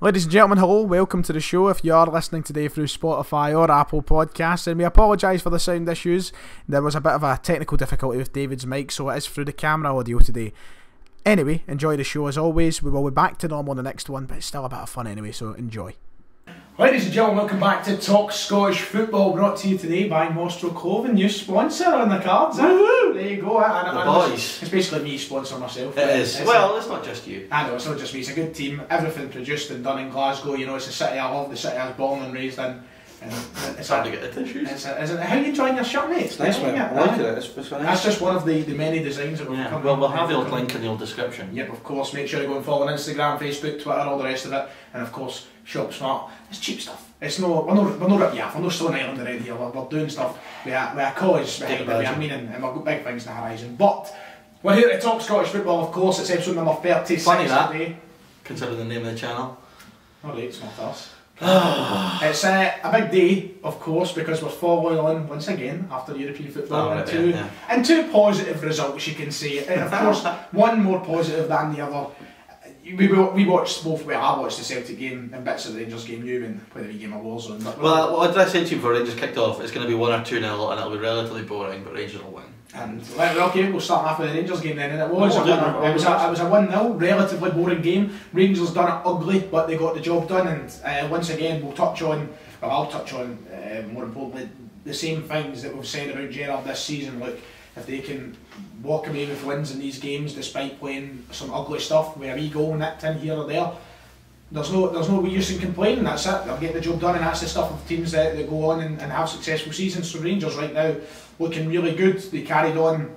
Ladies and gentlemen, hello, welcome to the show. If you are listening today through Spotify or Apple Podcasts, and we apologise for the sound issues. There was a bit of a technical difficulty with David's mic, so it is through the camera audio today. Anyway, enjoy the show as always. We will be back to normal on the next one, but it's still a bit of fun anyway, so enjoy. Ladies and gentlemen, welcome back to Talk Scottish Football, brought to you today by Nostro Clothing, new sponsor on the cards. There you go. The boys. It's basically me sponsoring myself. It is. Well, it's not just you. I know, it's not just me, it's a good team. Everything produced and done in Glasgow. You know, it's a city I love, the city I was born and raised in. And it's hard to get the tissues. How are you enjoying your shirt, mate? It's nice, man. I like it. It's nice. That's just one of the many designs that we've come. Well, we'll have the old link in the old description. Yep, of course. Make sure you go and follow on Instagram, Facebook, Twitter, all the rest of it. And of course, Shop Smart. It's cheap stuff. It's no, we're not ripping you off. We're not Stone Island around here. We're doing stuff with a cause behind it. I mean, and we've got big things in the horizon. But we're here to talk Scottish football, of course. It's episode number 36 today. Consider the name of the channel. Alright, it's not us. It's a big day, of course, because we're following on once again after European football and two positive results, you can say. And of course, one more positive than the other. We watched both. Well, I watched the Celtic game and bits of the Rangers game. You and played a wee game of Warzone. Well, what did I say to you before Rangers kicked off? It's going to be 1 or 2-0 and it'll be relatively boring, but Rangers will win. And okay, we'll start off with the Rangers game then. And it was a 1-0, relatively boring game. Rangers done it ugly, but they got the job done. And once again, I'll touch on more importantly the same things that we've said about Gerrard this season. Look, if they can walk away with wins in these games despite playing some ugly stuff with a wee goal nicked in here or there, there's no use in complaining. That's it, they'll get the job done, and that's the stuff of teams that go on and have successful seasons. So Rangers right now looking really good. They carried on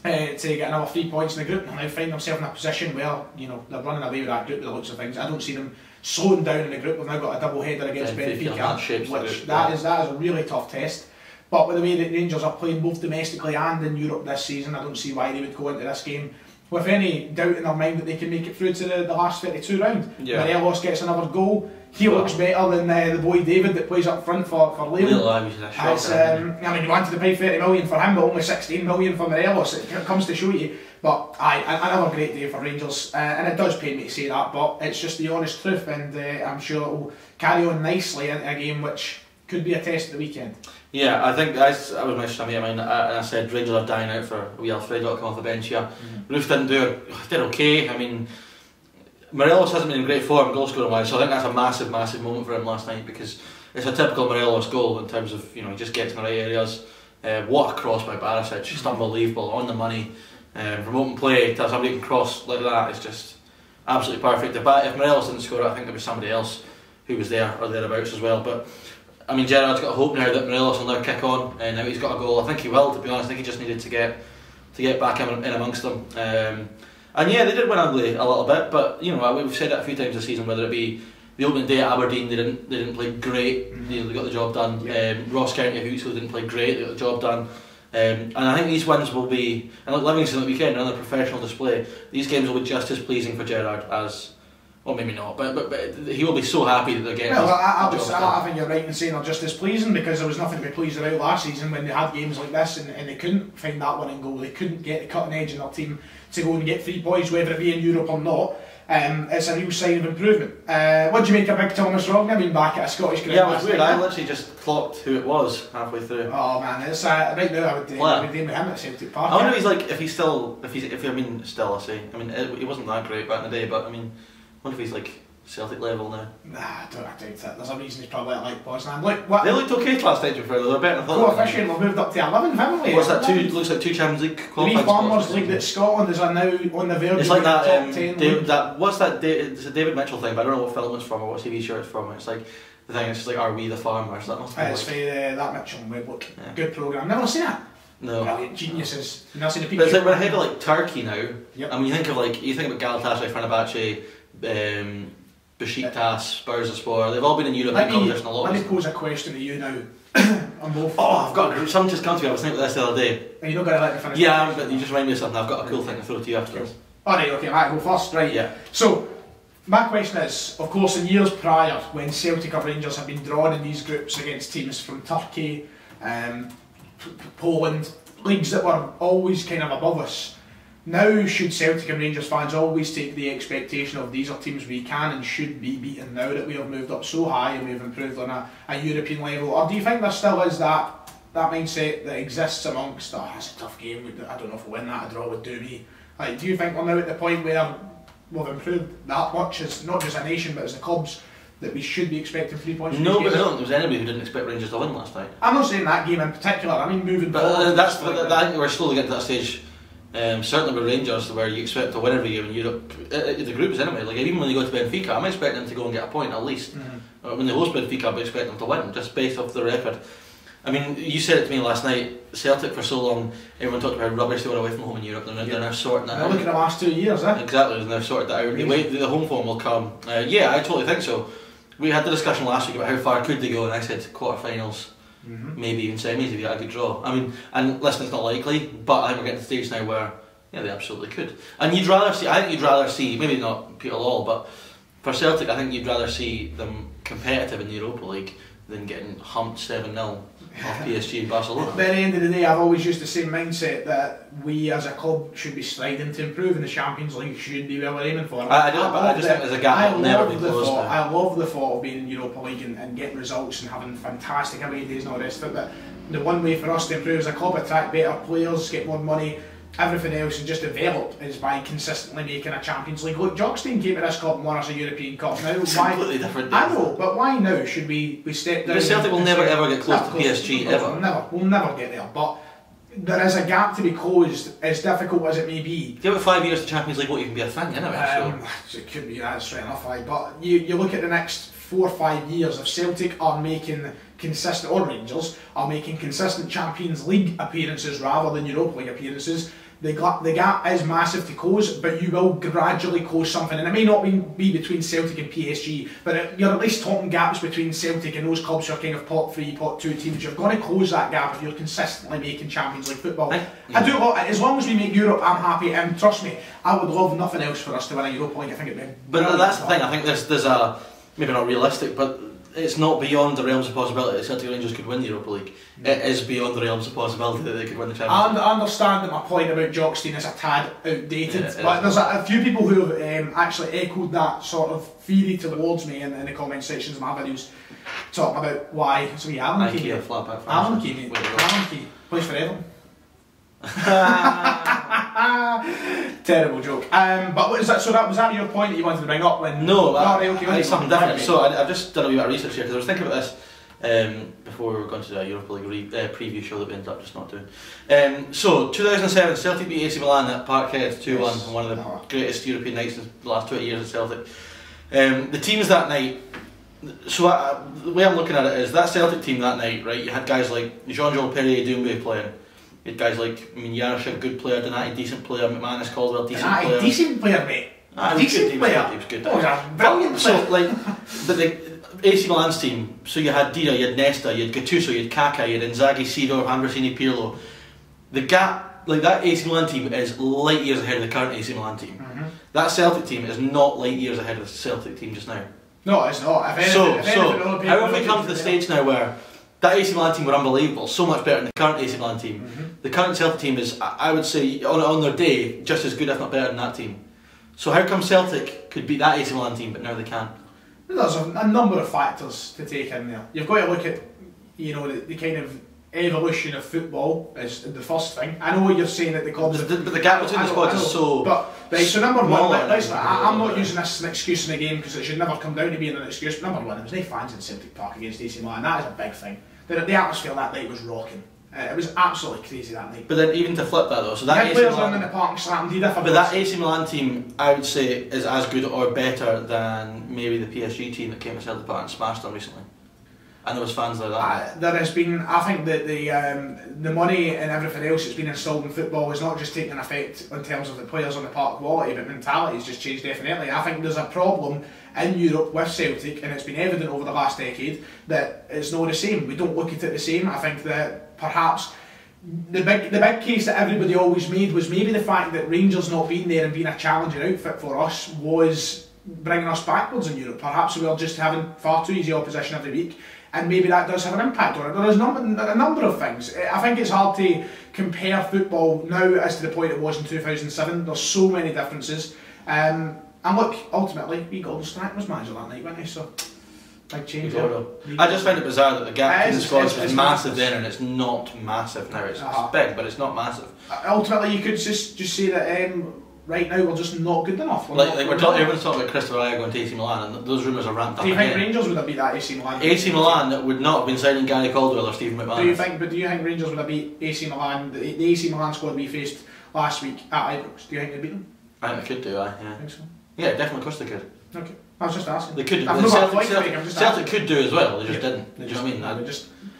to get another 3 points in the group and now find themselves in a position where, you know, they're running away with that group with the looks of things. I don't see them slowing down in the group. They've now got a double header against Benfica, which that is a really tough test. But with the way that Rangers are playing both domestically and in Europe this season, I don't see why they would go into this game with any doubt in their mind that they can make it through to the last 32 round. Morelos gets another goal. He looks better than the boy David that plays up front for Lille. I mean, you wanted to pay 30 million for him, but only 16 million for Morelos. It comes to show you. But another great day for Rangers, and it does pain me to say that, but it's just the honest truth, and I'm sure it will carry on nicely into a game which could be a test at the weekend. Yeah, I think I was mentioning to me, and I said Rangers are dying out for a wee Alfredo to come off the bench here. Roof did okay. I mean, Morelos hasn't been in great form goal scoring wise, so I think that's a massive moment for him last night, because it's a typical Morelos goal in terms of, you know, he just gets in the right areas. What a cross by Barisic, just unbelievable, on the money. From open play to somebody who can cross like that is just absolutely perfect. If Morelos didn't score it, I think there was somebody else who was there or thereabouts as well. But I mean, Gerrard's got a hope now that Morelos will now kick on, and now he's got a goal. I think he will, to be honest. I think he just needed to get back in amongst them. And yeah, they did win ugly a little bit, but you know, we've said it a few times this season, whether it be the opening day at Aberdeen, they didn't play great. You know, they got the job done. Ross County at Hoots didn't play great, they got the job done. And I think these wins will be, and like Livingston at the weekend, another professional display. These games will be just as pleasing for Gerrard as, well, maybe not, but he will be so happy that they're getting. Well, I think you're right in saying they're just as pleasing, because there was nothing to be pleased about last season when they had games like this and they couldn't find that winning goal. They couldn't get the cutting edge in their team to go and get 3 points, whether it be in Europe or not. It's a real sign of improvement. What do you make of Big Thomas Rogney being back at a Scottish ground? Yeah, it was weird. I literally just clocked who it was halfway through. Oh man, it's right now I would deal with him at Celtic Park. I wonder if he's still, I mean, he wasn't that great back in the day, but I mean, I wonder if he's like Celtic level now. Nah, I doubt it. There's a reason he's probably like Poznan. Look, what? They looked okay last night, before they were better than I thought. Coefficient, we've moved up to 11, haven't we? What's that? Looks like 2 Champions League qualified. The Farmers League that Scotland is now on the verge. It's like that. It's a David Mitchell thing, but I don't know what film it's from or what TV show it's from. It's like the thing. It's just like, are we the farmers? That must be. It's for that Mitchell and Webb. Good programme. Never seen it. No. Brilliant geniuses. You've never seen the people. But it's like we're ahead of like Turkey now. Yep. I mean, you think about Galatasaray, Fenerbahce, Besiktas, Spurs, they've all been in European competition a lot. Let me pose a question to you now. I've got something just come to me. I was thinking about this the other day. Are you not going to let me finish? Yeah, but you just remind me of something. I've got a cool thing to throw to you afterwards. Alright, okay, I go first, right? Yeah. So, my question is, of course, in years prior, when Celtic or Rangers have been drawn in these groups against teams from Turkey, Poland, leagues that were always kind of above us, Now, should Celtic and Rangers fans always take the expectation of these are teams we can and should be beaten now that we have moved up so high and we have improved on a European level? Or do you think there still is that mindset that exists amongst, it's a tough game, I don't know if we'll win that, a draw would do me. Like, do you think we're now at the point where we've improved that much, as not just a nation but as the clubs, that we should be expecting 3 points? No, but I don't think there was anybody who didn't expect Rangers to win last night. I'm not saying that game in particular, I mean moving forward. I think we're slowly getting to that stage. Certainly with Rangers, where you expect to win every game in Europe, the groups anyway. Like even when they go to Benfica, I'm expecting them to go and get a point at least. When they host Benfica, I'm expecting them to win, just based off the record. I mean, you said it to me last night. Celtic for so long, everyone talked about how rubbish they were away from home in Europe. They're now sorting that out. Look at the last 2 years, Exactly, and they've sorted that out. The home form will come. Yeah, I totally think so. We had the discussion last week about how far could they go, and I said quarterfinals. Maybe even semis if you had a good draw. I mean, and listen, it's not likely, but I think we're getting to the stage now where they absolutely could. And I think you'd rather see, maybe not Peter Law, but for Celtic, I think you'd rather see them competitive in the Europa League than getting humped 7-0 off PSG and Barcelona. But at the end of the day, I've always used the same mindset that we as a club should be striving to improve, and the Champions League should be where we're aiming for. I just think there's a gap that will never be closed. I love the thought of being in Europa League and getting results and having fantastic away days and all the rest of it. But the one way for us to improve as a club, attract better players, get more money, everything else, and just develop, is by consistently making a Champions League. Look, Jockstein came to this club and won us a European Cup. Now, it's completely different. I know, but why now should we step down? Celtic will never ever get close to PSG ever. We'll never get there. But there is a gap to be closed, as difficult as it may be. Give it 5 years to Champions League, what you can be a thing anyway. So it could be that straight enough, but you look at the next 4 or 5 years, if Celtic are making consistent, or Rangers are making consistent Champions League appearances rather than Europa League appearances, the gap is massive to close, but you will gradually close something, and it may not be between Celtic and PSG, but you're at least talking gaps between Celtic and those clubs who are kind of pot 3, pot 2 teams. You're going to close that gap if you're consistently making Champions League football. I do love, as long as we make Europe, I'm happy, and trust me, I would love nothing else for us to win a Europa League. I think it'd be. But that's the thing. I think there's a, maybe not realistic, but it's not beyond the realms of possibility that Celtic Rangers could win the Europa League. It is beyond the realms of possibility that they could win the Champions League. I understand that my point about Jockstein is a tad outdated, but there's a few people who have actually echoed that sort of theory towards me in the comment sections of my videos, talking about why. So we Alan Key. Alan Key plays for Everton. Terrible joke. But what is that? So was that your point that you wanted to bring up? When it's something different. So I've just done a wee bit of research here because I was thinking about this before we were going to do a Europa League preview show that we ended up just not doing. So 2007, Celtic beat AC Milan at Parkhead 2-1, one of the greatest European nights in the last 20 years at Celtic. The teams that night. So the way I'm looking at it is that Celtic team that night, right? You had guys like Jean-Joel Perrier-Doumbé playing. You had guys like, Yarashek, good player, Donati, decent player, McManus, Caldwell, decent player. Decent player, mate. Decent player. He was good. Oh, a brilliant player. So, but the AC Milan's team, so you had Dida, you had Nesta, you had Gattuso, you had Kaká, you had Inzaghi, Sidor, Ambrosini, Pirlo. The gap, like that AC Milan team is light years ahead of the current AC Milan team. That Celtic team is not light years ahead of the Celtic team just now. No, it's not. How have we come to the stage now where that AC Milan team were unbelievable, so much better than the current AC Milan team. The current Celtic team is, I would say, on their day, just as good if not better than that team. So how come Celtic could beat that AC Milan team but now they can't? There's a number of factors to take in there. You've got to look at, the kind of evolution of football is the first thing. I know what you're saying that the clubs... But the gap between the squads is so... So number one, I'm not using this as an excuse in the game because it should never come down to being an excuse. But number one, there was no fans in Celtic Park against AC Milan. That is a big thing. The atmosphere that night was rocking. It was absolutely crazy that night. But then even to flip that though, so that AC Milan, in the park slammed, but that AC Milan team, I would say, is as good or better than maybe the PSG team that came to Celtic Park and smashed them recently. And there was fans like that. There has been, I think that the money and everything else that's been installed in football is not just taking effect in terms of the players on the park quality, but mentality has just changed definitely. I think there's a problem in Europe with Celtic, and it's been evident over the last decade that it's not the same. We don't look at it the same. I think that perhaps the big case that everybody always made was maybe the fact that Rangers not being there and being a challenging outfit for us was bringing us backwards in Europe. Perhaps we're just having far too easy opposition every week, and maybe that does have an impact on it. There's a number of things. I think it's hard to compare football now as to the point it was in 2007. There's so many differences. And look, ultimately, we Goldstrike was manager that night, wasn't he? So, big change. I just find it bizarre that the gap between the squads was massive then, and it's not massive now. It's big, but it's not massive. Ultimately, you could just say that right now we're just not good enough. Everyone's talking about Christopher Aya going to AC Milan, and those rumours are ramped up. Do you think Rangers would have beat that AC Milan? AC Milan would not have been signing Gary Caldwell or Stephen McMahon. Do you think Rangers would have beat AC Milan? The AC Milan squad we faced last week at Ibrox. Do you think they beat them? I think they could do, yeah. I think so. Yeah, definitely, of course they could. Okay. I was just asking. They could. Celtic could do as well. They just didn't. Do you know what I mean?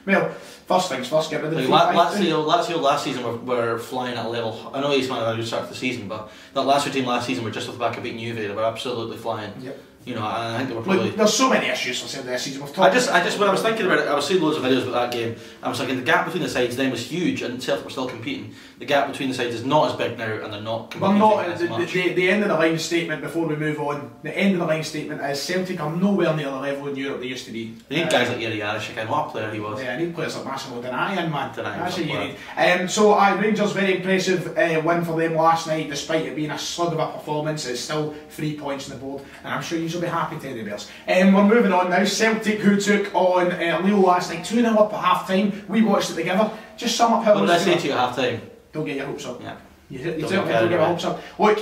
Well, first things first. Get rid of the Lazio last season were flying at a level. I know AC Milan had a good start to the season, but that Lazio team last season were just off the back of beating Juve. They were absolutely flying. Yep. You know, and I think they were probably. Look, there's so many issues for Celtic this season. I just when I was thinking about it, I was seeing loads of videos about that game. I was thinking the gap between the sides then was huge, and Celtic were still competing. The gap between the sides is not as big now, and they're not competing as much. The end of the line statement before we move on. The end of the line statement is Celtic are nowhere near the level in Europe they used to be. They need guys like Yeri Yarishik, what a player he was. Yeah, I need players like Massimo Denayan, man. That's what you need. So Rangers, very impressive win for them last night, despite it being a slug of a performance. It's still 3 points on the board, and I'm sure you'll be happy, Teddy Bears. We're moving on now. Celtic, who took on Lille last night, 2-0 up at half time. We watched it together. Just sum up how. What did I say to you at half time? Don't get your hopes up. Yeah. You don't get your hopes up. Look,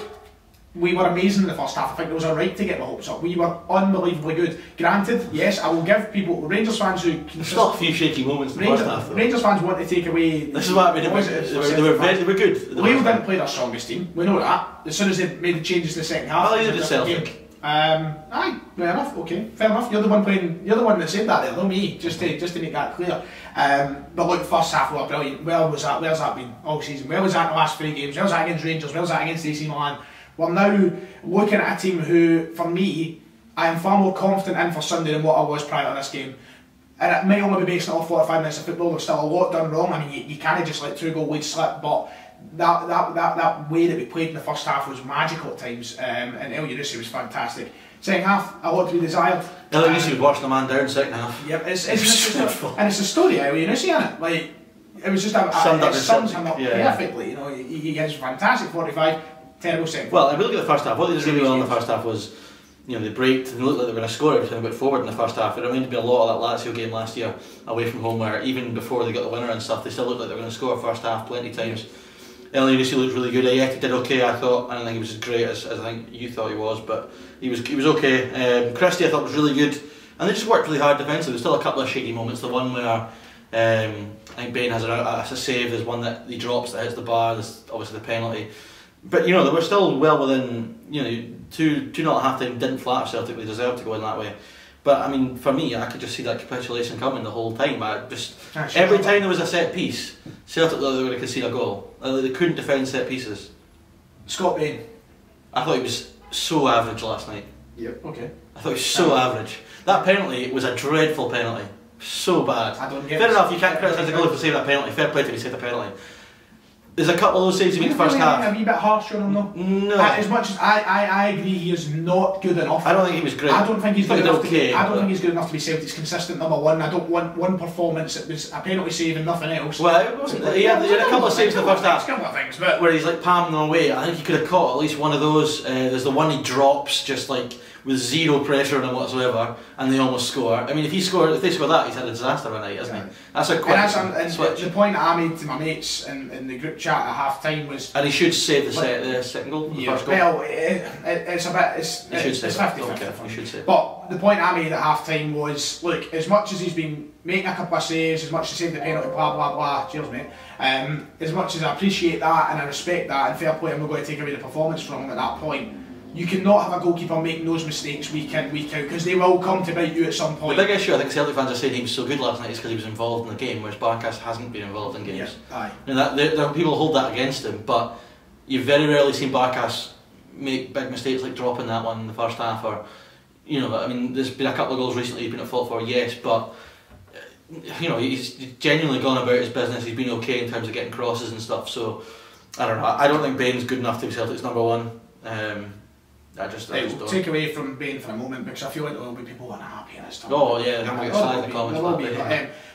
we were amazing in the first half. I think there was a right to get my hopes up. We were unbelievably good. Granted, yes, I will give people, Rangers fans who... There's still a few shaky moments in the first half though. Rangers fans want to take away... This is what I mean, they were good. Lille didn't play their strongest team, we know that. As soon as they made the changes in the second half... Well, they did Celtic. Aye, fair enough, okay, fair enough. You're the one that said that there, not me, just to make that clear. But look, first half we were brilliant. Where's that been all season? Where was that in the last 3 games? Where was that against Rangers? Where was that against AC Milan? We're now looking at a team who, for me, I am far more confident in for Sunday than what I was prior to this game. And it might only be based on 45 minutes of football. There's still a lot done wrong. I mean, you can't just let 2 goal leads slip, but that way that we played in the first half was magical at times, and El Yunusi was fantastic. Second half, a lot to be desired. El Yunusi was washing a man down second half. Yep, it's a story of El Yunusi, isn't it? Like, it was just sums him up perfectly. You know, he gets fantastic 45, terrible second. Well, if we look at the first half, what they did really well in the first half was, you know, they braked and they looked like they were going to score everything and went forward in the first half. It reminded me a lot of that Lazio game last year away from home, where even before they got the winner and stuff, they still looked like they were going to score first half plenty of times. El Yunusi looked really good. Ayeti did okay, I thought. I don't think he was as great as I think you thought he was, but he was okay. Christie I thought was really good, and they just worked really hard defensively. There's still a couple of shaky moments. The one where I think Bain has a save. There's one that he drops that hits the bar. There's obviously the penalty, but you know they were still well within. You know, 2-0 at half time didn't flatter Celtic. They deserved to go in that way. But I mean, for me, I could just see that capitulation coming the whole time. Every time there was a set piece, Celtic thought they were going to concede a goal. They couldn't defend set pieces. Scott Bain. I thought he was so average last night. Yep. Okay. I thought he was so average. That penalty was a dreadful penalty. So bad. I don't get Fair enough, you can't criticise the goalie for saving that penalty. Fair play to him, he saved the penalty. There's a couple of those saves he made the first half. A wee bit harsh on him though. No. As much as I agree, he is not good enough. I don't think he was great. I don't think he's good enough. Okay, I don't think he's good enough to be Celtic's consistent number one. I don't want one performance that was a penalty save and nothing else. Well, it wasn't. He had a couple of saves in the first half. A couple of things, but where he's like palming them away. I think he could have caught at least one of those. There's the one he drops just like with zero pressure on him whatsoever, and they almost score. I mean, if they score that, he's had a disaster of a night, hasn't he? That's a quick switch. The point that I made to my mates in the group chat at half time was. And he should save the second goal. The first goal. Well, it's a bit. It's 50-50. He should save. But the point I made at half time was, look, as much as he's been making a couple of saves, as much as he saved the penalty, blah blah blah. Cheers, mate. As much as I appreciate that and I respect that, and fair play, I'm not going to take away the performance from him at that point. You cannot have a goalkeeper making those mistakes week in, week out, because they will come to bite you at some point. The big issue I think Celtic fans are saying he was so good last night is because he was involved in the game, whereas Barkas hasn't been involved in games. Yeah, aye. And there are people who hold that against him, but you've very rarely seen Barkas make big mistakes like dropping that one in the first half, or, you know, I mean, there's been a couple of goals recently he's been at fault for, yes, but you know, he's genuinely gone about his business. He's been okay in terms of getting crosses and stuff, so I don't know. I don't think Bain's good enough to be Celtic's number one. It'll take away from Bain for a moment, because I feel like there will be people unhappy in this time. Oh yeah, there will be.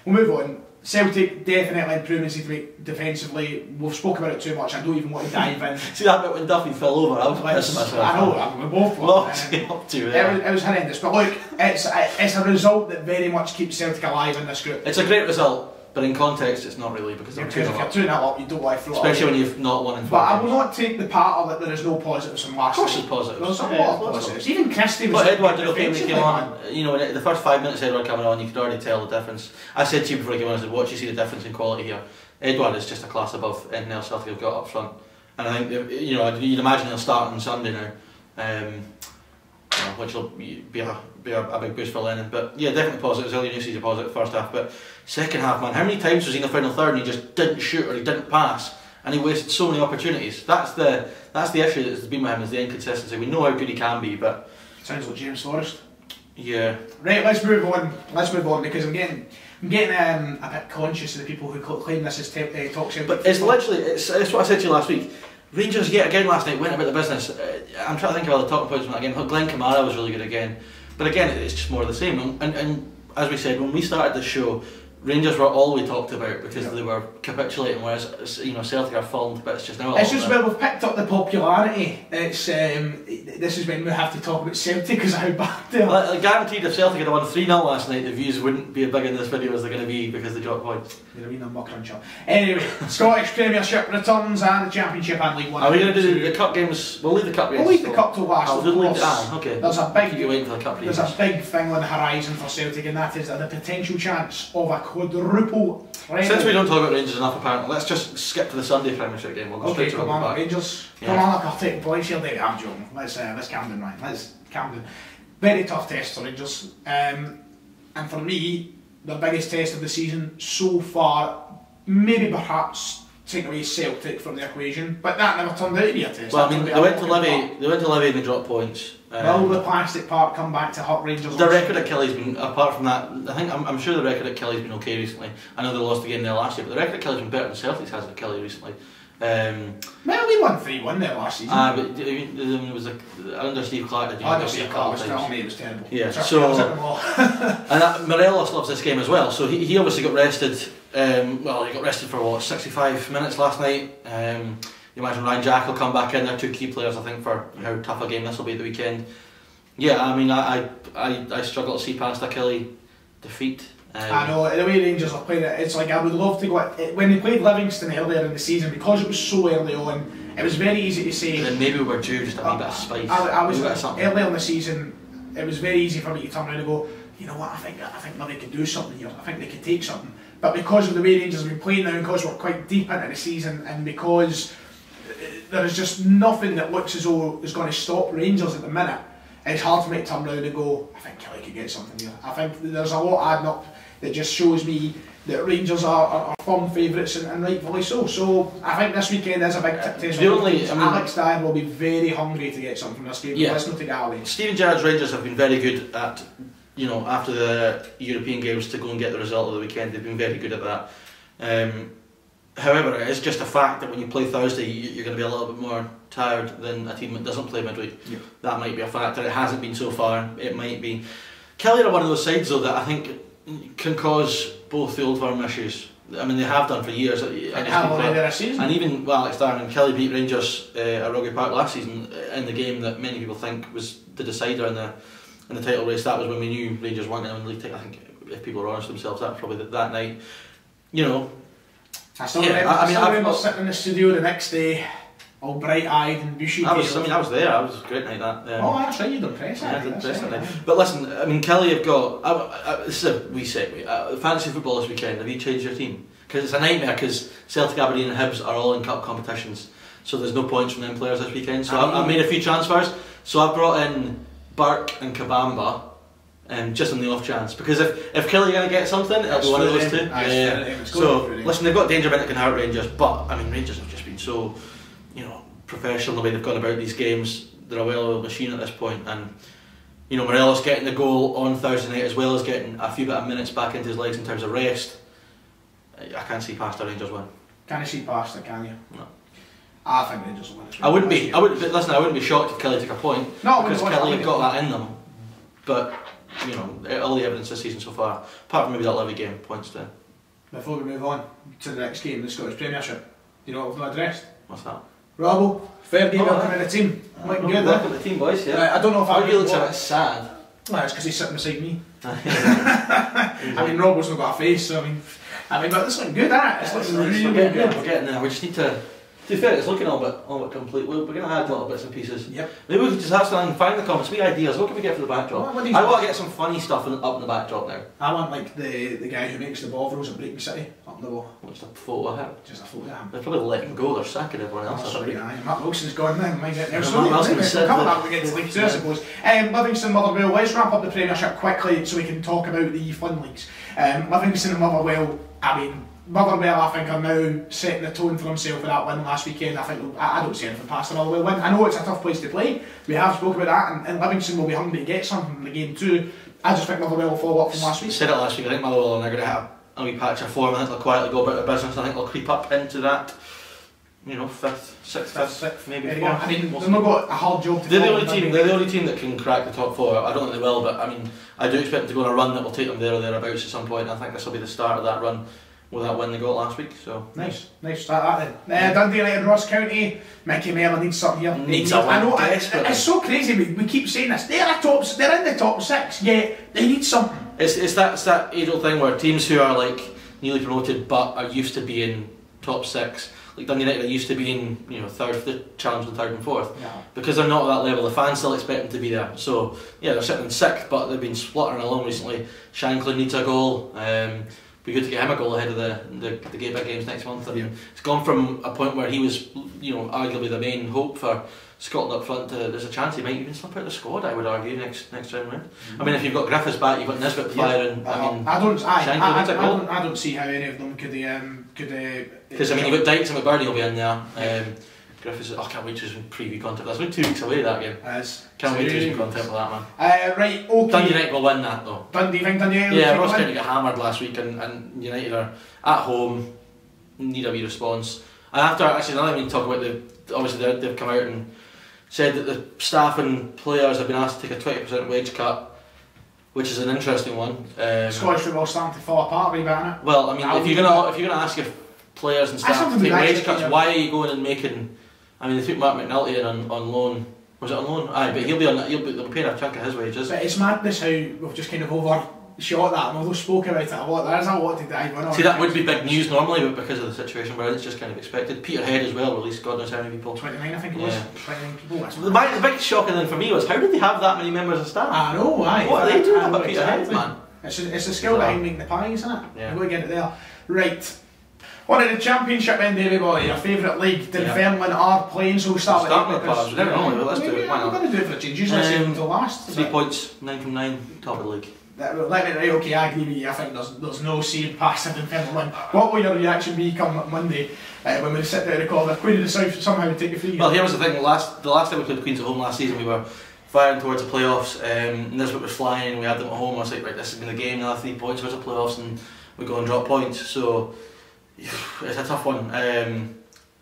We'll move on. Celtic definitely improvements to make defensively. We've spoken about it too much. I don't even want to dive in. See that bit when Duffy fell over? I was pissing myself. I know. We both were. Up to it. It was horrendous. But look, it's a result that very much keeps Celtic alive in this group. It's a great result. But in context, it's not really, because they're 2-0 if you're 2-0 up, you don't want to throw especially it when you've not won in 4 But I games. will not take the part of it that there's no positives from last night. Of course there's positives. There's a lot of positives. Even Christie was... But Edward did okay when he came on. You know, in the first 5 minutes Edward coming on, you could already tell the difference. I said to you before he came on, I said, watch you see the difference in quality here. Edward is just a class above anything else Celtic have got up front. And I think, you know, you'd imagine he'll start on Sunday now. Which will be a big boost for Lennon. But yeah, definitely positive. Zillion uses a positive first half, but second half, man, how many times was he in the final third and he just didn't shoot or he didn't pass and he wasted so many opportunities? That's the issue that's been with him, is the inconsistency. We know how good he can be, but sounds like James Forrest. Yeah. Right, let's move on because I'm getting a bit conscious of the people who claim this is toxic. But it's literally it's what I said to you last week. Rangers yet again last night went about the business. I'm trying to think of other talking points from that game. Glenn Kamara was really good again, but again it's just more of the same. And as we said when we started the show, Rangers were all we talked about because they were capitulating, whereas Celtic are falling to bits just now. It's just where we've picked up the popularity. It's this is when we have to talk about Celtic because of how bad they are. Guaranteed, if Celtic had won 3-0 last night, the views wouldn't be as big in this video as they're going to be because they dropped points. They're a wee number cruncher. Anyway, Scottish Premiership returns and the Championship and League One. Are we going to do the cup games? We'll leave the cup games. We'll leave the cup till last. Okay. There's a big. You're waiting for the cup games. There's a big thing on the horizon for Celtic, and that is the potential chance of a quadruple. Since we don't talk about Rangers enough, apparently, let's just skip to the Sunday Premiership game. We'll go straight to come on, back. Rangers. Yeah. Come on, I'll take points here, David. I'm joking. Let's calm down, Ryan. Let's calm down. Very tough test for Rangers, and for me, the biggest test of the season so far. Maybe perhaps take away Celtic from the equation, but that never turned out to be a test. Well, I mean, they went to Livy and they dropped points. Will the plastic part come back to hurt Rangers? The record at Kelly's been, apart from that, I'm sure the record at Kelly's been okay recently. I know they lost the game there last year, but the record at Kelly's been better than Celtic's has at Kelly recently. Well, we won 3-1 there last season. But it was under Steve Clark. Under Steve Clark was telling me it was terrible. Yeah, so and Morelos loves this game as well. So he obviously got rested. He got rested for what, 65 minutes last night. You imagine Ryan Jack will come back in. They're two key players, I think, for how tough a game this will be at the weekend. Yeah, I mean, I struggle to see past a Kelly defeat. I know, the way Rangers are playing it, it's like I would love to go. When they played Livingston earlier in the season, because it was so early on, it was very easy to say. And then maybe we were due just a wee bit of spice. Earlier in the season, it was very easy for me to turn around and go, you know what, I think maybe they could do something here. I think they could take something. But because of the way Rangers have been playing now, and because we're quite deep into the season, and because there is just nothing that looks as though is going to stop Rangers at the minute, it's hard for me to turn around and go, I think Kelly could get something here. I think there's a lot adding up that just shows me that Rangers are firm favourites, and rightfully so. So I think this weekend is a big test. Alex Dyer will be very hungry to get something from this game. Let's not take that away. Stephen Gerrard's Rangers have been very good at, after the European games, to go and get the result of the weekend. They've been very good at that. However, it is just a fact that when you play Thursday, you're going to be a little bit more tired than a team that doesn't play midweek. Yeah. That might be a factor. It hasn't been so far. It might be. Kelly are one of those sides, though, that I think can cause both the old firm issues. I mean, they have done for years. And even Alex Dyer and Kelly beat Rangers at Rugby Park last season in the game that many people think was the decider in the title race. That was when we knew Rangers weren't going to win the league title. I think if people are honest with themselves, that was probably that night. I still remember sitting in the studio the next day, all bright-eyed and bushy. I was there. I was a great night that. That's right. You done press. Yeah, I did press that night. But listen, I mean, Kelly have got. This is a wee segue. Fantasy football this weekend. Have you changed your team? Because it's a nightmare. Because Celtic, Aberdeen, and Hibs are all in cup competitions, so there's no points from them players this weekend. So I've made a few transfers. So I've brought in Burke and Kabamba. Just on the off chance, because if Kelly going to get something, it'll be one of those two. So listen, they've got danger men that can hurt Rangers, but I mean Rangers have just been so, professional the way they've gone about these games. They're a well-oiled machine at this point, and Morelos getting the goal on Thursday night as well as getting a few bit of minutes back into his legs in terms of rest. I can't see past a Rangers win. Can't you see past it? Can you? No. I think Rangers will win this. I wouldn't be shocked if Kelly took a point. No, because Kelly have got that in them. But, you know, all the evidence this season so far, apart from maybe that Levy game, points to. Before we move on to the next game, the Scottish Premiership, do you know what we've not addressed? What's that? Robbo, third game welcome in the team. Looking good, welcome to the team, boys. Yeah. I don't know if I looks a bit sad. No, it's because he's sitting beside me. I mean, Robbo's not got a face, so I mean, but it's looking good, isn't it? It's looking really good. We're getting there. We just need to. To be fair, it's looking all bit complete. We're going to add little bits and pieces. Yep. Maybe we could just have something, find in the comments, wee ideas. What can we get for the backdrop? I want to get some funny stuff up in the backdrop now. I want like the guy who makes the Bovrils at Breaking City up the wall. What's a photo of him? Just a photo of him. They're probably letting go. They're sacking everyone else. Sorry, Matt Wilson's gone then. Might get there. Matt Wilson said coming up against League 2, I suppose. Livingston, Motherwell. Let's wrap up the Premiership quickly so we can talk about the fun leagues. Livingston and Motherwell. I mean, Motherwell, I think, are now setting the tone for themselves for that win last weekend. I think I don't see anything past the Motherwell win. I know it's a tough place to play. We have spoken about that, and Livingston will be hungry to get something from the game too. I just think Motherwell will follow up from last week. Said it last week. I think Motherwell are now going to have a wee patch of form. I think they'll quietly go about their business. I think they'll creep up into that, you know, fifth, sixth, maybe fourth. I mean, they've not got a hard job to do. They're the only team that can crack the top four. I don't think they will, but I mean, I do expect them to go on a run that will take them there or thereabouts at some point. I think this will be the start of that run. With that win they got last week, so nice start that then. Dundee United, Ross County. Mickey Mellor needs something here. Needs a win. I know it's so crazy. We keep saying this. They're in the top six. Yet they need something. It's that age-old thing where teams who are like newly promoted but are used to being top six, like Dundee United are used to being, you know, third, the challenge in third and fourth. Yeah. Because they're not at that level. The fans still expect them to be there. So yeah, they're sitting in sixth, but they've been spluttering along recently. Shankland needs a goal. Be good to get him a goal ahead of the big games next month. And it's gone from a point where he was, you know, arguably the main hope for Scotland up front to there's a chance he might even slip out of the squad. I would argue next round round. I mean, if you've got Griffiths back, you've got Nisbet firing. I don't see how any of them could. Because I mean, you've got Dykes and McBurney will be in there. Griffiths, I can't wait to do some preview content. That's only 2 weeks away, that game. Can't wait to do some content for that, man. Right, okay. Dundee United will win that though. You think Dundee United? Yeah, Ross County got hammered last week, and United are at home, need a wee response. And after, actually, now that we talk about obviously they've come out and said that the staff and players have been asked to take a 20% wage cut, which is an interesting one. Scottish football starting to fall apart, really, isn't it? Well, I mean, if you're gonna ask if players and staff to take wage cuts, why are you going and making? I mean, they took Mark McNulty in on loan. Was it on loan? Aye, but they'll be paying a chunk of his wages. But it's madness how we've just kind of overshot that, and although spoke about it a lot, there is a lot to dive in on. See, that would be big news normally, but because of the situation where it's just kind of expected. Peterhead as well released God knows how many people. 29, I think it was. 29 people. The big shocking thing for me was, how did they have that many members of staff? I know, aye. What are they doing about Peterhead, man? It's a skill behind making the pies, isn't it? Yeah. You've got to get it there. Right. On to the Championship then, Davey boy, your favourite league. Dunfermline are playing, so we'll start with Pubs. We never normally, but let's do it. Why not? We're going to do it for a change. Usually save them until last. 3 points, 9 from 9, top of the league. Right, okay, I agree with you. I think there's no save past Dunfermline. What will your reaction be come Monday when we sit down and record? If Queen of the South somehow take you free? Well, here was the thing. The last time we played Queens at home last season, we were firing towards the playoffs. Nisbet was flying. We had them at home. I was like, right, this has been the game. Another 3 points towards the playoffs, and we go and drop points. So it's a tough one.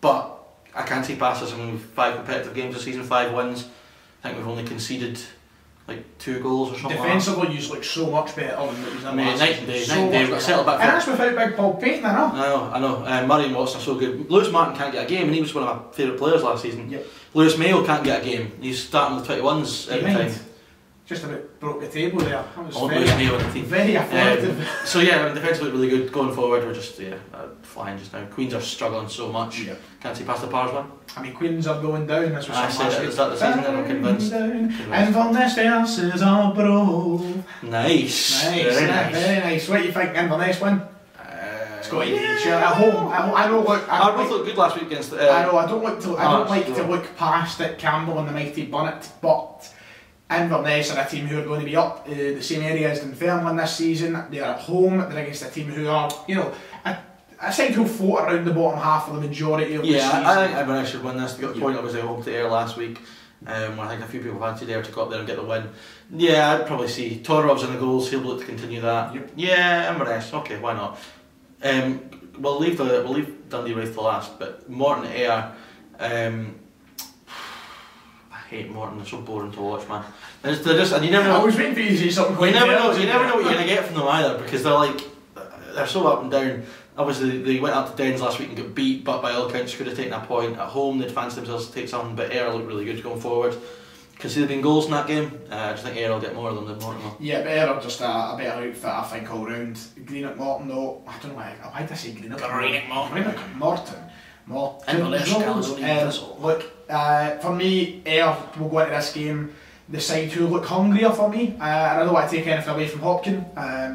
But I can't see past us. I mean, we've 5 competitive games this season, 5 wins. I think we've only conceded like 2 goals or something. Defensively, you look so much better than what you've done last season. Night and day. We've got settled back. And that's without Big Paul Payton, I know. Murray and Watson are so good. Lewis Martin can't get a game, and he was one of my favourite players last season. Yep. Lewis Mayo can't get a game. He's starting with 21s every time. Just about broke the table there. That was Lewis Mayo in the team. Very authoritative. So yeah, defensively really good. Going forward, we're just flying just now. Queens are struggling so much. Yep. Can't see past the Pars one. I mean, Queens are going down. That's what I said at the start of the season, and I'm convinced. Inverness versus Arbroath. Nice. Very nice. What do you think? Inverness win? It's got to be at home. I know. Look, Arbroath looked good last week against. I know. I don't like to look past it, Campbell and the mighty Bonnet, but Inverness are a team who are going to be up the same area as Dunfermline this season. They are at home. They're against a team who are, you know, a side who'll float around the bottom half for the majority of the season. Yeah, I think Inverness should win this. They got a point obviously home to Ayr last week. Where I think a few people fancied Ayr to go up there and get the win. Yeah, I'd probably see Torov's in the goals. He'll look to continue that. Yep. Yeah, Inverness. Okay, why not? We'll leave Dundee Wraith to last, but Morton Ayr I hate Morton. They're so boring to watch, man. They're just, and you never know. I was waiting for you to say something. You never know what you're gonna get from them either, because they're so up and down. Obviously, they went up to Dens last week and got beat, but by all accounts could have taken a point. At home, they'd fancied themselves to take something, but Ayr looked really good going forward. Conceded goals in that game. I just think Ayr will get more of them than Morton will. Yeah, but Ayr are just a better outfit, I think, all round. Greenock Morton, though, I don't know why did I say Greenock? Greenock Morton. Look, for me, Ayr will go into this game the side who look hungrier for me, and I don't want to take anything away from Hopkin,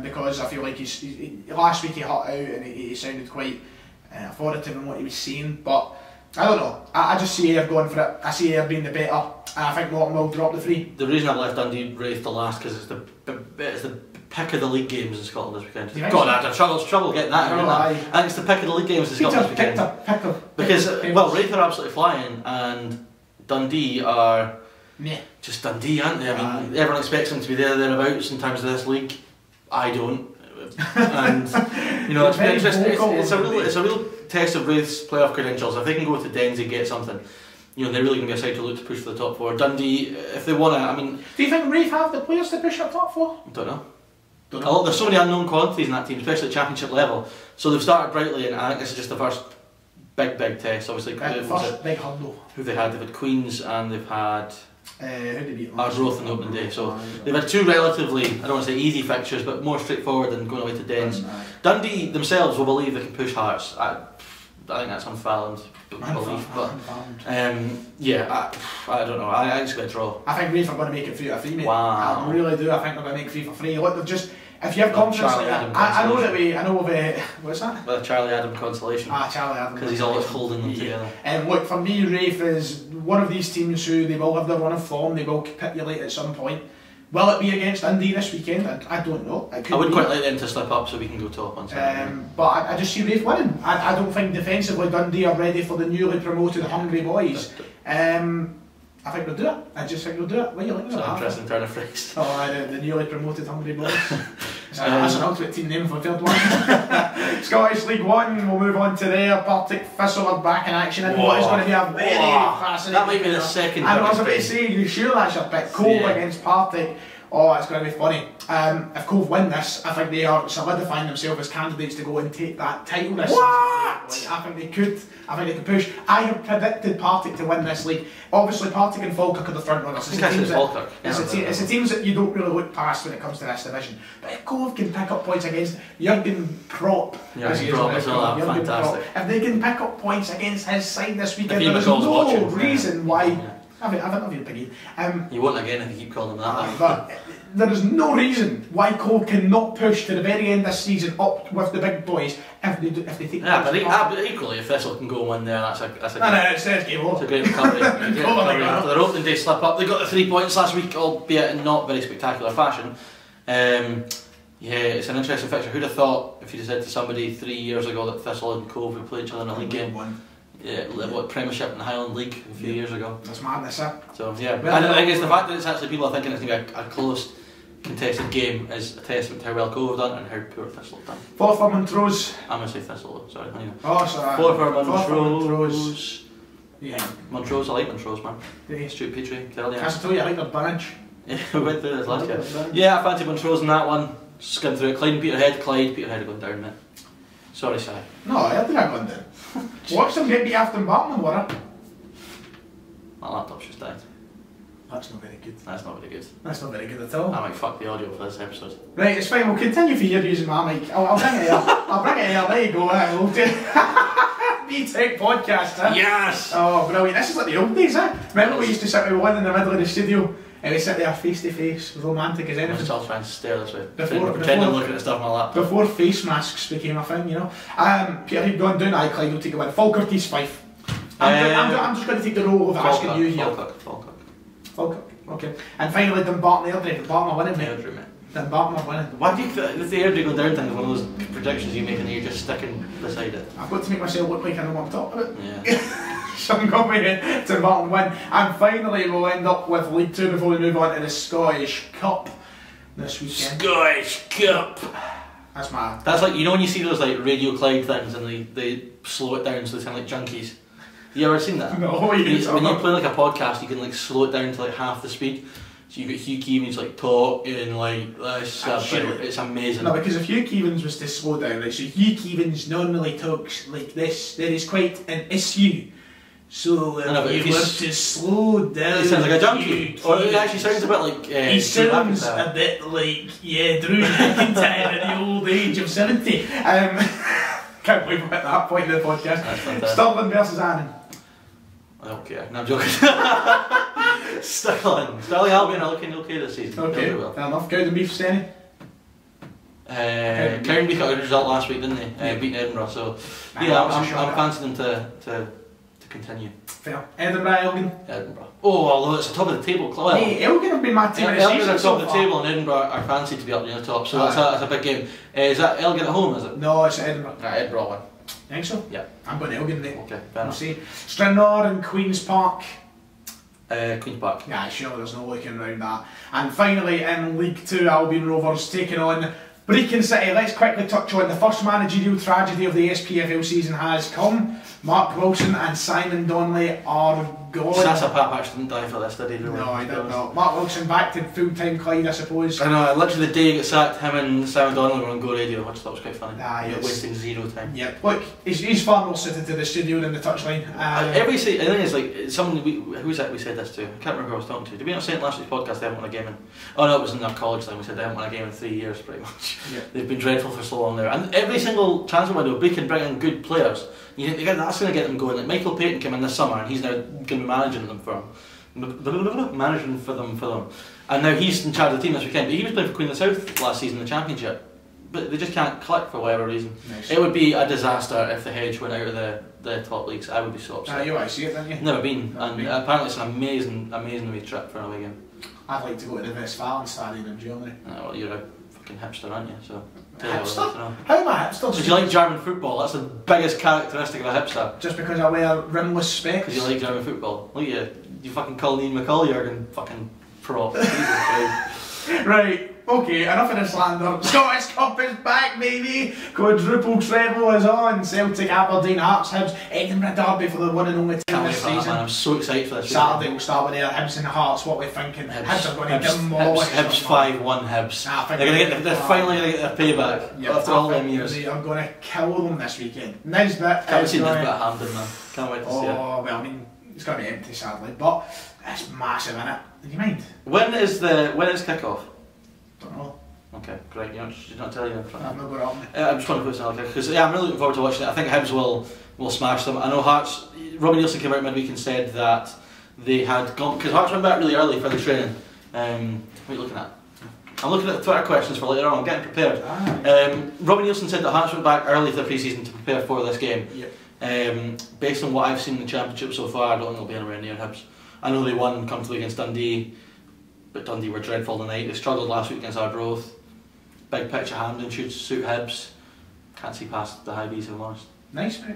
because I feel like last week he hut out and he sounded quite authoritative in what he was saying, but I don't know, I just see Ayr going for it. I see Ayr being the better, and I think Morton will drop the 3. The reason I've left Dundee Wraith to last, because it's the pick of the league games in Scotland this weekend. God, I had trouble getting that. I think it's the pick of the league games in Scotland this weekend. Because Wraith are absolutely flying, and Dundee are just Dundee, aren't they? I mean, everyone expects them to be thereabouts in terms of this league. I don't. And it's a real test of Wraith's playoff credentials. If they can go to Dens and get something, they're really going to be a side to look to push for the top 4. Dundee, if they want to, I mean, do you think Wraith have the players to push up top 4? I don't know. There's so many unknown quantities in that team, especially at championship level. So they've started brightly, and I think this is just the first big test. Obviously, big hurdle. Who they've had Queens, and they've had who did they beat? Arbroath on the opening day. So they've had 2 relatively, I don't want to say easy fixtures, but more straightforward than going away to Dens. Dundee themselves will believe they can push Hearts. I think that's unfathomed belief, but I don't know. I think it's going to draw. I think Wraith are going to make it 3 for 3, mate. Wow. I really do. I think they're going to make 3 for 3. Look, they're just, if you have confidence like that, I know what's that? Well, Charlie Adam consolation. Charlie Adam. Because he's always holding them together. Look, for me, Wraith is one of these teams who they will have their run of form. They will capitulate at some point. Will it be against Dundee this weekend? I don't know. I would quite like them to slip up so we can go top on Saturday. But I just see Wraith winning. I don't think defensively Dundee are ready for the newly promoted hungry boys. I think they'll do it. I just think they'll do it. What are you looking at? It's an interesting turn of phrase. The newly promoted hungry boys. That's an ultimate team name for the third one. Scottish League 1, we'll move on to there. Partick Thistle are back in action in what is going to be a very fascinating. That might be the second. I was about to say, you sure that's your pick? Cove against Partick. Oh, it's going to be funny. If Cove win this, I think they are solidifying themselves as candidates to go and take that title this season. I think they could. I think they can push. I have predicted Partick to win this league. Obviously, Partick and Falkirk are the front runners. It's the teams that you don't really look past when it comes to this division. But if Cove can pick up points against Jurgen Prop, if they can pick up points against his side this weekend, there is no reason why. I haven't even Piggy. You won't again if you keep calling them that. But there is no reason why Cove cannot push to the very end this season up with the big boys if they take. But equally, if Thistle can go and win there, that's a game over. It's a great recovery. After their opening day slip up, they got the 3 points last week, albeit in not very spectacular fashion. It's an interesting fixture. Who'd have thought if you'd have said to somebody 3 years ago that Thistle and Cove would play each other in a league game? Premiership in the Highland League a few years ago. That's madness, eh? So and I think it's the fact that it's actually people are thinking it's going to be a close, contested game is a testament to how well Cove have done and how poor Thistle have done. 4 for Montrose. I'm going to say Thistle though, sorry. Sorry. 4 for Montrose. Yeah. Montrose, I like Montrose, man. Stuart Petrie, Kelly. I told you I like their bench. Yeah, we went through this last year. Yeah, I fancy Montrose in that one. Skimmed through it. Clyde, Peterhead are going down, mate. Sorry, Si. No, I think I'm going down. Watch them get beat after Barton, what? My laptop's just died. That's not very good. That's not very good. That's not very good at all. I might fuck the audio for this episode. Right, it's fine. We'll continue for you using my mic. I'll bring it here. I'll bring it here. There you go. We'll do B-Tech podcast, eh? Yes! Oh, brilliant. This is like the old days, eh? Remember we used to sit with one in the middle of the studio and we sit there face to face, romantic as anything. I'm just trying to stare this way. Pretend I'm looking at stuff on my laptop. Before face masks became a thing, Peterhead gone down, Clyde will take a win. Falkirk is Fife. I'm just going to take the role of asking you here. Falkirk. Okay. And finally, Dumbarton Airdrie. Dumbarton are winning, mate. Airdrie, mate. Dumbarton are winning. Why do you think the Airdrie go down thing is one of those predictions you make and you're just sticking beside it? I've got to make myself look like I know what I'm talking about. Yeah. So I'm going to Dumbarton win. And finally, we'll end up with League 2 before we move on to the Scottish Cup this weekend. Scottish Cup! That's mad. That's like, when you see those like Radio Clyde things and they slow it down so they sound like junkies. You ever seen that? No, when you play like a podcast, you can like slow it down to like half the speed. So you got Hugh Keevins like talking like this. It's amazing. No, because if Hugh Keevins was to slow down, right? So Hugh Keevins normally talks like this. There is quite an issue. So if you were to slow down, he sounds like a junkie. Or it actually sounds a bit like. He sounds a bit like Drew McIntyre at the old age of 70. Can't believe we're at that point in the podcast. Stirling versus Annan. I don't care. No, I'm joking. Stirling Albion are looking okay this season. Okay, well. Fair enough. Cowden Beef, Stenny? Cowden Beef got a good result last week, didn't they? Beating Edinburgh, so yeah, I'm fancying them to continue. Fair. Edinburgh, Elgin? Edinburgh. Oh, although it's the top of the table. Well, hey, Elgin have been my team. Elgin are top of the table, and Edinburgh are fancied to be up near the top, so that's a big game. Is that Elgin at home, is it? No, it's Edinburgh. Edinburgh won. Think so? Yeah. I'm going Elgin then. Okay, fair enough. See. Stranraer and Queen's Park. Queen's Park. Yeah, surely there's no looking around that. And finally in League 2, Albion Rovers taking on Brecon City. Let's quickly touch on the first managerial tragedy of the SPFL season has come. Mark Wilson and Simon Donnelly are gone. Sasa Pap actually didn't die for this, did he? Really? No, I did not. Mark Wilson back to full-time Clyde, I suppose. I know, literally the day he got sacked, him and Simon Donnelly were on Go Radio, which I thought was quite funny. Wasting zero time. Yeah, look, he's far more suited to the studio than the touchline. I think it's like, someone, who was that we said this to? I can't remember who I was talking to. Did we not say in last week's podcast they haven't won a game in? Oh no, it was in our college thing, we said they haven't won a game in 3 years pretty much. Yeah. They've been dreadful for so long there. And every single transfer window, Brecon bring in good players. You think that's going to get them going. Like Michael Payton came in this summer and he's now going to be managing them for them. Managing for them. And now he's in charge of the team this weekend. But he was playing for Queen of the South last season in the Championship. But they just can't click for whatever reason. Nice. It would be a disaster if the Hedge went out of the top leagues. I would be so upset. You want to see it, don't you? Never been. Apparently it's an amazing wee trip for an away game. I'd like to go to the Westfalen Stadium in Germany. Well, you're a fucking hipster, aren't you? So. Hipster? How am I hipster? Because you like German football, that's the biggest characteristic of a hipster. Just because I wear rimless specs? Because you like German football. Look at you fucking call Ian McCall Jurgen fucking prop. Right, okay, enough of the slander. Scottish Cup is back, baby! Quadruple treble is on. Celtic, Aberdeen, Hearts, Hibs, Edinburgh Derby for the one and only team this season. Man, I'm so excited for this. Saturday we'll start with their Hibs and Hearts. What we're thinking? Hibs are going to demolish. Hibs 5-1 Hibs. They're finally going to get their payback after all them years. They are going to kill them this weekend. Nisbet. Can't see Nisbet at Hampden, man. Can't wait to see it. Oh, well, I mean, it's going to be empty sadly, but it's massive, isn't it? Do you mind? When is kick-off? Don't know. Okay, great. She's not telling you. I'm not going on. I'm just going to put this out there because I'm really looking forward to watching it. I think Hibs will smash them. I know Hearts. Robbie Nielsen came out midweek and said that they had gone because Hearts went back really early for the training. What are you looking at? I'm looking at Twitter questions for later on. I'm getting prepared. Robbie Nielsen said that Hearts went back early for the pre-season to prepare for this game. Yep. Based on what I've seen in the Championship so far, I don't think they'll be anywhere near Hibs. I know they won comfortably against Dundee, but Dundee were dreadful tonight. They struggled last week against Arbroath. Big pitch at Hampden should suit Hibs. Can't see past the high Bs, if I'm honest. Nice, mate.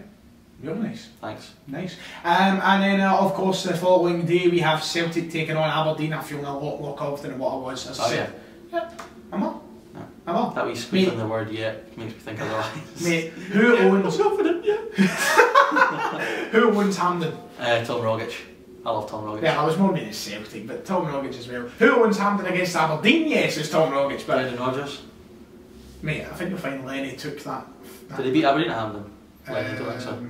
Real nice. Thanks. Nice. And then, of course, the following day we have Celtic taking on Aberdeen. I'm feeling a lot more confident than what I was. As I said. Yeah. I'm up. Yeah. I'm up. That wee squeeze on the word yet makes me think otherwise. Mate, who owns... confident, yeah. Who owns Hampden? Tom Rogic. I love Tom Rogic. Yeah, I was more meaning Celtic, but Tom Rogic as well. Who owns Hampden against Aberdeen? Yes, it's Tom Rogic, but... Brendan Rodgers. Mate, I think you'll find Lenny took that... Did they beat Aberdeen at Hampden? Lenny, don't think so.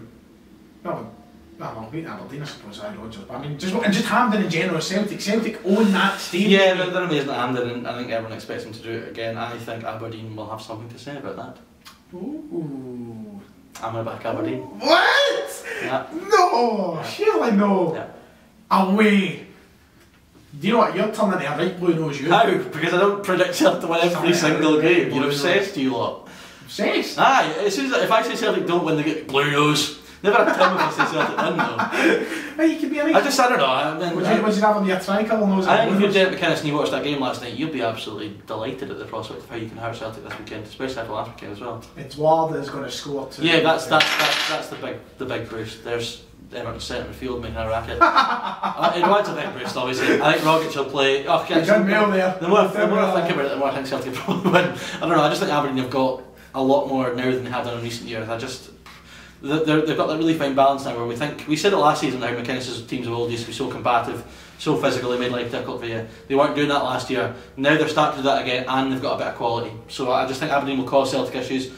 No, well, beat Aberdeen, I suppose, Rodgers. But I mean, just Hampden in general, Celtic own that stadium. Yeah, they're amazing at Hampden, and I think everyone expects them to do it again. I think Aberdeen will have something to say about that. Ooh. I'm going to back Aberdeen. What? Yeah. No, surely no. Yeah. Away. Do you know what? You're turning to a right blue nose, you. How? Because I don't predict Celtic to win every single game. You're obsessed, you lot. Obsessed? Aye, as soon as if I say Celtic don't win, they get blue nose. Never had time if I say Celtic win though. Well, you could be a nice... I don't know. Would you have on your tricolour nose? I think if you're Derek McInnes and you watched that game last night, you'll be absolutely delighted at the prospect of how you can hurt Celtic this weekend, especially after last weekend as well. It's Ward that's going to score too. Yeah, that's the big boost. There's Everton centre midfield making a racket. It wants a big boost, obviously. I think Rogic will play. Oh, you've done well there. The more I think about it, the more I think Celtic will probably win. I don't know. I just think Aberdeen have got a lot more now than they have done in recent years. they've got that really fine balance now where we said it last season how McInnes' teams of old used to be so combative, so physical, they made life difficult for you. They weren't doing that last year. Now they're starting to do that again, and they've got a bit of quality. So I just think Aberdeen will cause Celtic issues.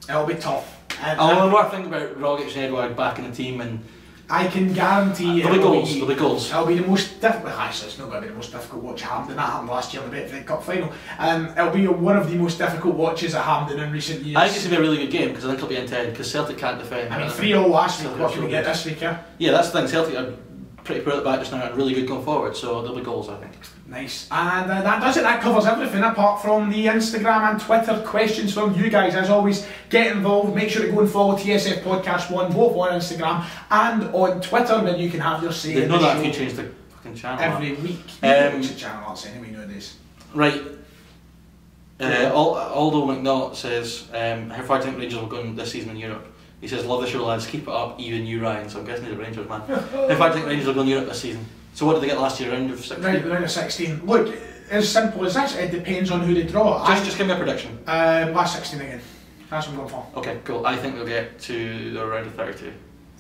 It'll be tough. One more thing about Rogic and Edouard back in the team, and I can guarantee there'll be goals. It'll be the most difficult. Actually, it's not going to be the most difficult watch at Hampden. That happened last year in the Betfred Cup final. It'll be one of the most difficult watches at Hampden in recent years. I think it's going to be a really good game because I think it'll be intense because Celtic can't defend. I mean, 3-0 last week. What can we get this week? Yeah, that's the thing. Celtic are pretty poor at the back just now and really good going forward, so there'll be goals, I think. Nice. And that does it. That covers everything apart from the Instagram and Twitter questions from you guys. As always, get involved. Make sure to go and follow TSF Podcast 1 both on Instagram and on Twitter, where you can have your say. They know that if you change the fucking channel every week. It's a channel arts anyway nowadays. Right. Aldo McNaught says, how far do you think Rangers will go in this season in Europe? He says, love the show lads, keep it up, even you Ryan. So I'm guessing he's a Rangers man. How far do you think Rangers will go in Europe this season? So what did they get last year, round of 16? Round of 16. Look, as simple as that, it depends on who they draw. Just give me a prediction. Last 16 again. That's what I'm going for. Okay, cool. I think they'll get to the round of 32.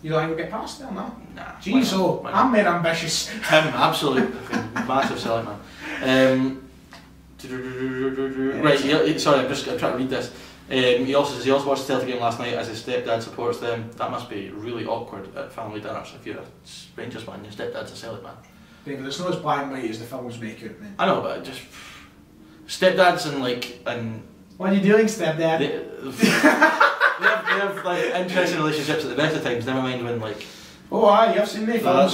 You don't think they'll get past there, no? Nah. Jeez, I'm more ambitious. Absolute massive Celtic man. Right, sorry, I'm trying to read this. He also says he also watched the Celtic game last night as his stepdad supports them. That must be really awkward at family dinners if you're a Rangers fan, your stepdad's a Celtic man. David, it's not as black and white as the films make it, man. I know, but just stepdads and what are you doing, stepdad? They have like interesting relationships at the best of times. Never mind when like. Oh, aye, you've seen me films.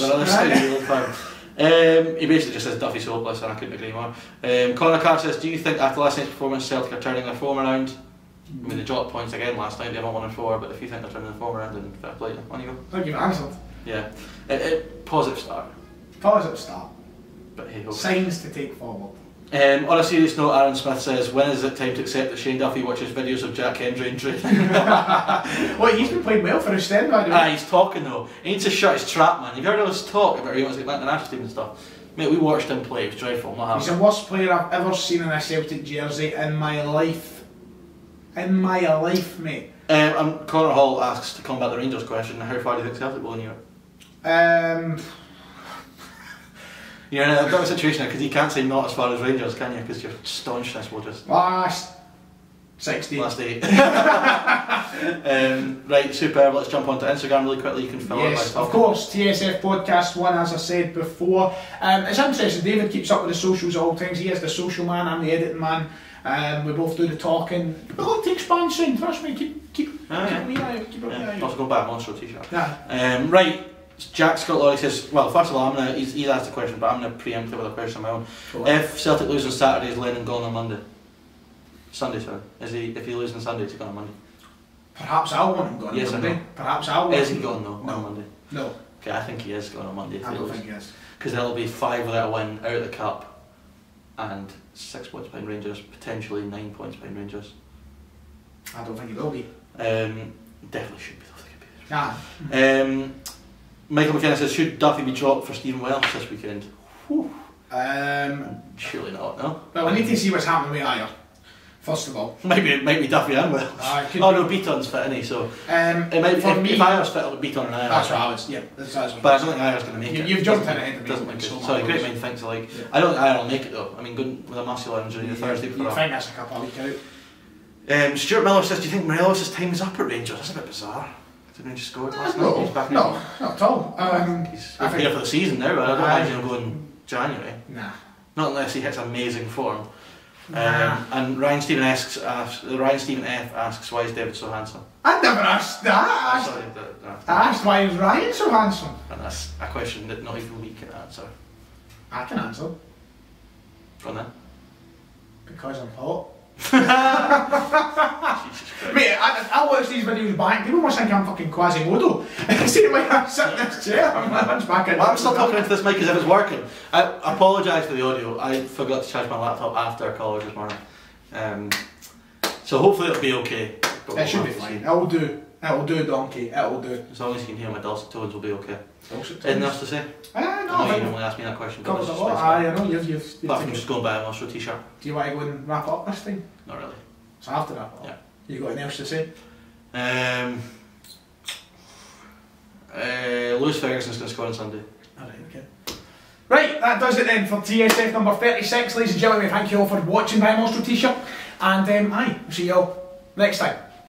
He basically just says Duffy's hopeless, and I couldn't agree more. Connor Carr says, do you think after last night's performance Celtic are turning their form around? I mean, they dropped points again last night, they haven't won in 4, but if you think they're turning the form around, then fair play. On you go. Thank you, answered. Yeah. Positive start. Positive start. But hey ho. Signs to take forward. On a serious note, Aaron Smith says, when is it time to accept that Shane Duffy watches videos of Jack Hendry and training? Well, he's been playing well for his stand, by the way. He's talking though. He needs to shut his trap, man. You've heard all this talk about how he wants to get back to the national team and stuff. Mate, we watched him play, it was dreadful. He's the worst player I've ever seen in a Celtic jersey in my life. In my life, mate. And Connor Hall asks, to combat the Rangers question, how far do you think Celtic will in Europe? You're in a bit of a situation because you can't say not as far as Rangers, can you? Because you're staunchness will just... Last 16. Last 8. Right, superb. Let's jump onto Instagram really quickly. You can fill it by talking. Of course, TSF Podcast 1, as I said before. It's interesting, David keeps up with the socials at all times. He is the social man, I'm the editing man. We both do the talking. We'll look to expand soon, trust me. Keep me out. Also go buy a Monstro t-shirt. Yeah. Right. Jack Scott Lawley says, well, first of all, he's asked a question, but I'm going to preempt it with a question of my own. If Celtic lose on Saturday, is Lennon gone on Monday? Sunday, sorry. If he loses on Sunday, is he gone on Monday? Perhaps I'll want him gone on Monday. No? Perhaps I'll want him. Is he gone though on Monday? No. Okay, I think he is going on Monday. I don't think he is. Because there'll be 5 without a win out of the cup and 6 points behind Rangers, potentially 9 points behind Rangers. I don't think he will be. Definitely should be though. Nah. Michael McKenna says, should Duffy be dropped for Stephen Welsh this weekend? Surely not, no? Well, we need to see what's happening with Ayer, first of all. Might be Duffy and Welsh. No, Beaton's fit, isn't he? So, if Ayer's fit, it'll be Beaton and Ayer. That's what I was, yeah. That's but I don't think Ayer's going to make it. You've jumped in ahead of me. Doesn't make it. Sorry, great mind thinks alike. Yeah. I don't think Ayer will make it though. I mean, good with a muscular injury the Thursday before. I think that's a couple of weeks out. Stuart Miller says, do you think Morelos' time is up at Rangers? That's a bit bizarre. Didn't he just score last night? He's back no, not at all. He's here for the season now, but I don't imagine he'll go in January. Nah. Not unless he hits amazing form. Nah. And Ryan Stephen F asks, why is David so handsome? I never asked that. I asked why is Ryan so handsome? And that's a question that not even we can answer. I can answer. Go on then. Because I'm hot. Mate, I watch these videos back. People must think I'm fucking Quasimodo. See the way I'm sitting in this chair. I'm still talking into this mic as if it's working. I apologise for the audio. I forgot to charge my laptop after our call this morning. So hopefully it'll be okay. It should be fine. It'll do. It'll do, donkey. It'll do. As long as you can hear my dulcet tones, we'll be okay. Anything else to say? No. I know you normally ask me that question. Covers a lot. I know you've apart from just going buy a Monstro t-shirt. Do you want to go and wrap up this thing? Not really. So I have to wrap up? Yeah. You got anything else to say? Lewis Ferguson's going to score on Sunday. Alright, okay. Right, that does it then for TSF number 36. Ladies and gentlemen, thank you all for watching by Monster T-shirt. And aye, we'll see you all next time.